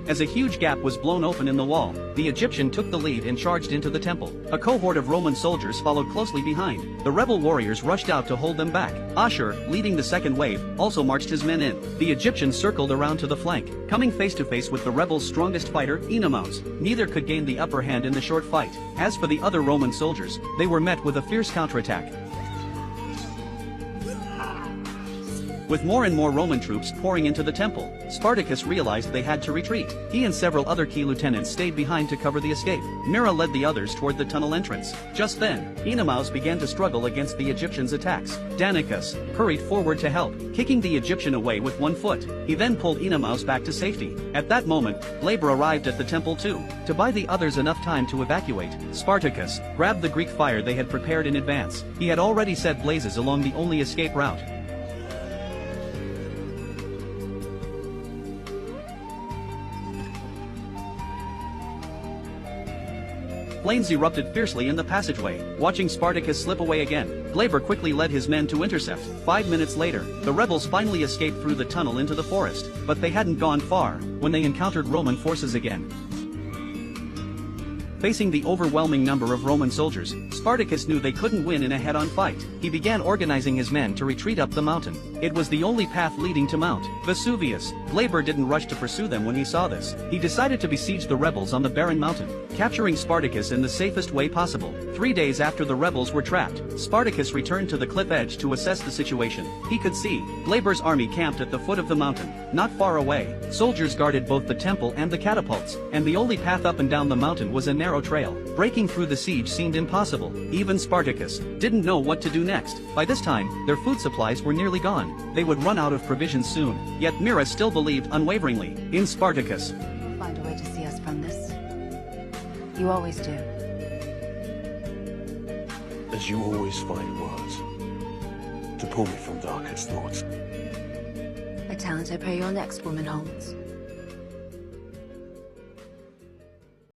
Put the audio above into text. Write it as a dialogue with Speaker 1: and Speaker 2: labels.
Speaker 1: As a huge gap was blown open in the wall, the Egyptian took the lead and charged into the temple. A cohort of Roman soldiers followed closely behind. The rebel warriors rushed out to hold them back. Ashur, leading the second wave, also marched his men in. The Egyptians circled around to the flank, coming face to face with the rebels' strongest fighter, Enamos. Neither could gain the upper hand in the short fight. As for the other Roman soldiers, they were met with a fierce counterattack. With more and more Roman troops pouring into the temple, Spartacus realized they had to retreat. He and several other key lieutenants stayed behind to cover the escape. Mira led the others toward the tunnel entrance. Just then, Enamos began to struggle against the Egyptians' attacks. Danicus hurried forward to help, kicking the Egyptian away with one foot. He then pulled Enamos back to safety. At that moment, Glaber arrived at the temple too. To buy the others enough time to evacuate, Spartacus grabbed the Greek fire they had prepared in advance. He had already set blazes along the only escape route. Flames erupted fiercely in the passageway. Watching Spartacus slip away again, Glaber quickly led his men to intercept. 5 minutes later, the rebels finally escaped through the tunnel into the forest, but they hadn't gone far when they encountered Roman forces again. Facing the overwhelming number of Roman soldiers, Spartacus knew they couldn't win in a head-on fight. He began organizing his men to retreat up the mountain. It was the only path leading to Mount Vesuvius. Glaber didn't rush to pursue them when he saw this. He decided to besiege the rebels on the barren mountain, capturing Spartacus in the safest way possible. 3 days after the rebels were trapped, Spartacus returned to the cliff edge to assess the situation. He could see Glaber's army camped at the foot of the mountain. Not far away, soldiers guarded both the temple and the catapults, and the only path up and down the mountain was a narrow trail. Breaking through the siege seemed impossible. Even Spartacus didn't know what to do next. By this time, their food supplies were nearly gone. They would run out of provisions soon. Yet Mira still believed unwaveringly in Spartacus.
Speaker 2: You'll find a way to see us from this. You always do.
Speaker 3: As you always find words to pull me from darkest thoughts.
Speaker 2: A talent I pray your next woman holds.